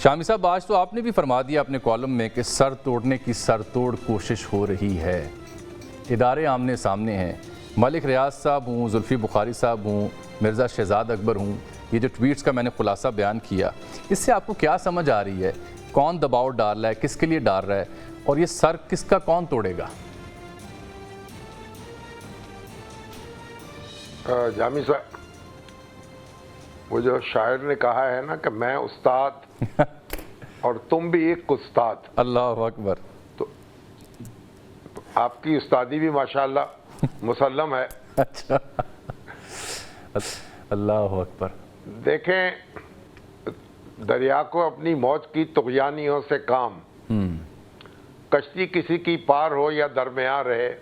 شامی صاحب، آج تو آپ نے بھی فرما دیا اپنے کالم میں کہ سر توڑنے کی سر توڑ کوشش ہو رہی ہے، ادارے آمنے سامنے ہیں، ملک ریاض صاحب ہوں، زلفی بخاری صاحب ہوں، مرزا شہزاد اکبر ہوں، یہ جو ٹویٹس کا میں نے خلاصہ بیان کیا، اس سے آپ کو کیا سمجھ آ رہی ہے؟ کون دباؤ ڈال رہا ہے، کس کے لیے ڈال رہا ہے، اور یہ سر کس کا کون توڑے گا؟ جامی صاحب، وہ جو شاعر نے کہا ہے نا کہ میں استاد اور تم بھی ایک استاد، اللہ اکبر۔ تو آپ کی استادی بھی ماشاءاللہ مسلم ہے۔ اچھا، اللہ اکبر۔ دیکھیں، دریا کو اپنی موج کی طغیانیوں سے کام، کشتی کسی کی پار ہو یا درمیان رہے،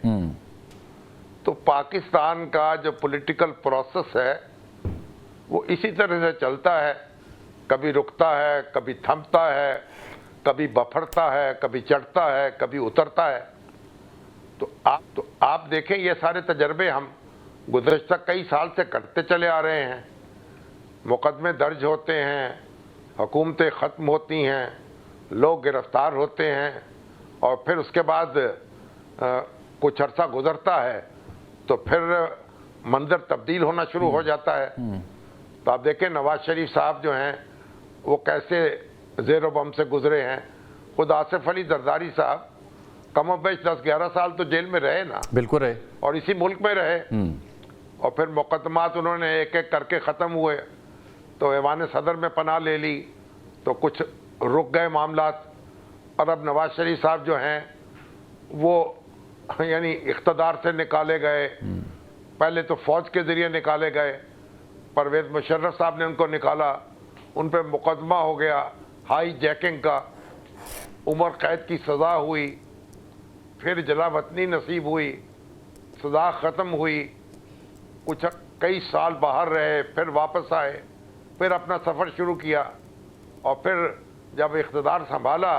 تو پاکستان کا جو پولیٹیکل پروسیس ہے وہ اسی طرح سے چلتا ہے، کبھی رکتا ہے، کبھی تھمتا ہے، کبھی بپھرتا ہے، کبھی چڑھتا ہے، کبھی اترتا ہے۔ تو آپ دیکھیں، یہ سارے تجربے ہم گزشتہ کئی سال سے کرتے چلے آ رہے ہیں۔ مقدمے درج ہوتے ہیں، حکومتیں ختم ہوتی ہیں، لوگ گرفتار ہوتے ہیں، اور پھر اس کے بعد کچھ عرصہ گزرتا ہے تو پھر منظر تبدیل ہونا شروع ہو جاتا ہے۔ تو آپ دیکھیں نواز شریف صاحب جو ہیں وہ کیسے زیر و بم سے گزرے ہیں۔ خود آصف علی زرداری صاحب کم و بیش 10-11 سال تو جیل میں رہے نا، بالکل رہے، اور اسی ملک میں رہے، اور پھر مقدمات انہوں نے ایک ایک کر کے ختم ہوئے، تو ایوان صدر میں پناہ لے لی، تو کچھ رک گئے معاملات، اور اب نواز شریف صاحب جو ہیں وہ یعنی اقتدار سے نکالے گئے، پہلے تو فوج کے ذریعے نکالے گئے، پرویز مشرف صاحب نے ان کو نکالا، ان پہ مقدمہ ہو گیا ہائی جیکنگ کا، عمر قید کی سزا ہوئی، پھر جلا وطنی نصیب ہوئی، سزا ختم ہوئی، کچھ کئی سال باہر رہے، پھر واپس آئے، پھر اپنا سفر شروع کیا، اور پھر جب اقتدار سنبھالا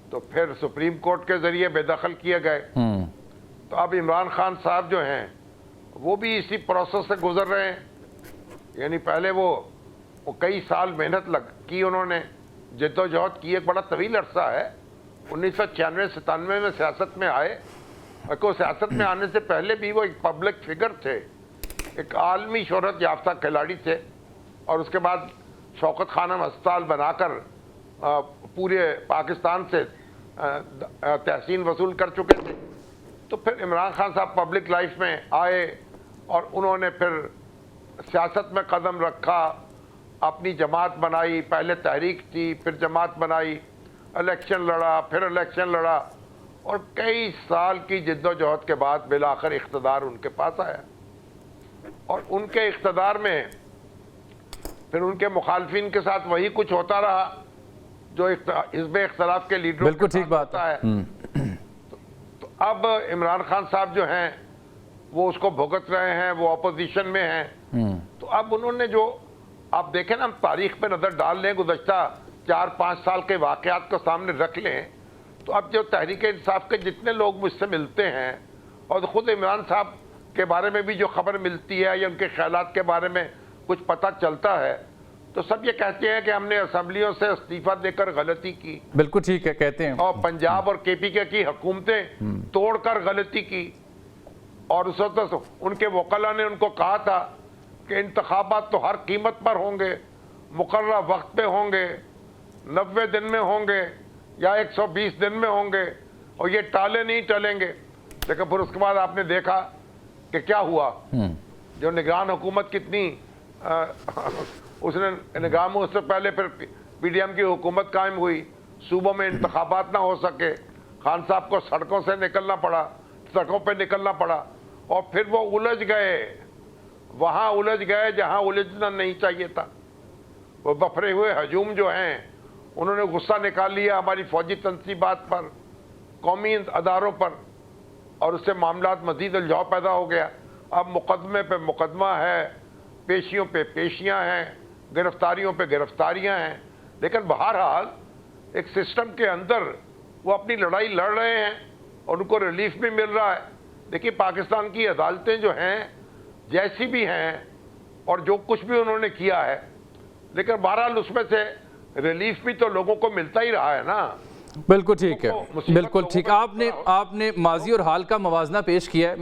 تو پھر سپریم کورٹ کے ذریعے بے دخل کیے گئے۔ تو اب عمران خان صاحب جو ہیں وہ بھی اسی پروسیس سے گزر رہے ہیں، یعنی پہلے وہ کئی سال محنت کی، انہوں نے جد و جہد کی، ایک بڑا طویل عرصہ ہے، 1996-97 میں سیاست میں آئے، اور سیاست میں آنے سے پہلے بھی وہ ایک پبلک فگر تھے، ایک عالمی شہرت یافتہ کھلاڑی تھے، اور اس کے بعد شوکت خانم ہسپتال بنا کر پورے پاکستان سے تحسین وصول کر چکے تھے۔ تو پھر عمران خان صاحب پبلک لائف میں آئے، اور انہوں نے پھر سیاست میں قدم رکھا، اپنی جماعت بنائی، پہلے تحریک تھی، پھر جماعت بنائی، الیکشن لڑا، پھر الیکشن لڑا، اور کئی سال کی جد و جہد کے بعد بالآخر اقتدار ان کے پاس آیا، اور ان کے اقتدار میں پھر ان کے مخالفین کے ساتھ وہی کچھ ہوتا رہا جو حزب اختلاف کے لیڈروں بالکل ٹھیک بات ہے۔ تو اب عمران خان صاحب جو ہیں وہ اس کو بھگت رہے ہیں، وہ اپوزیشن میں ہیں، تو اب انہوں نے جو آپ دیکھیں نا، ہم تاریخ پہ نظر ڈال لیں، گزشتہ 4-5 سال کے واقعات کو سامنے رکھ لیں، تو اب جو تحریک انصاف کے جتنے لوگ مجھ سے ملتے ہیں، اور خود عمران صاحب کے بارے میں بھی جو خبر ملتی ہے یا ان کے خیالات کے بارے میں کچھ پتہ چلتا ہے، تو سب یہ کہتے ہیں کہ ہم نے اسمبلیوں سے استعفیٰ دے کر غلطی کی، بالکل ٹھیک ہے، کہتے ہیں، اور پنجاب اور کے پی کے کی حکومتیں توڑ کر غلطی کی، اور اس وقت ان کے وکلاء نے ان کو کہا تھا کہ انتخابات تو ہر قیمت پر ہوں گے، مقررہ وقت پہ ہوں گے، 90 دن میں ہوں گے یا 120 دن میں ہوں گے، اور یہ ٹالے نہیں ٹلیں گے۔ لیکن پھر اس کے بعد آپ نے دیکھا کہ کیا ہوا، جو نگران حکومت کتنی اس نے نگام، اس سے پہلے پھر پی ڈی ایم کی حکومت قائم ہوئی، صوبوں میں انتخابات نہ ہو سکے، خان صاحب کو سڑکوں سے نکلنا پڑا، سڑکوں پہ نکلنا پڑا، اور پھر وہ الجھ گئے، وہاں الجھ گئے جہاں الجھنا نہیں چاہیے تھا۔ وہ بفرے ہوئے ہجوم جو ہیں انہوں نے غصہ نکال لیا ہماری فوجی تنصیبات پر، قومی اداروں پر، اور اس سے معاملات مزید الجھاؤ پیدا ہو گیا۔ اب مقدمے پہ مقدمہ ہے، پیشیوں پہ پیشیاں ہیں، گرفتاریوں پہ گرفتاریاں ہیں، لیکن بہرحال ایک سسٹم کے اندر وہ اپنی لڑائی لڑ رہے ہیں، اور ان کو ریلیف بھی مل رہا ہے۔ دیکھیے پاکستان کی عدالتیں جو ہیں جیسی بھی ہیں، اور جو کچھ بھی انہوں نے کیا ہے، لیکن بہرحال اس میں سے ریلیف بھی تو لوگوں کو ملتا ہی رہا ہے نا. بالکل ٹھیک ہے, مصیبت بالکل لوگوں ٹھیک. پہ آپ نے ماضی اور حال کا موازنہ پیش کیا ہے.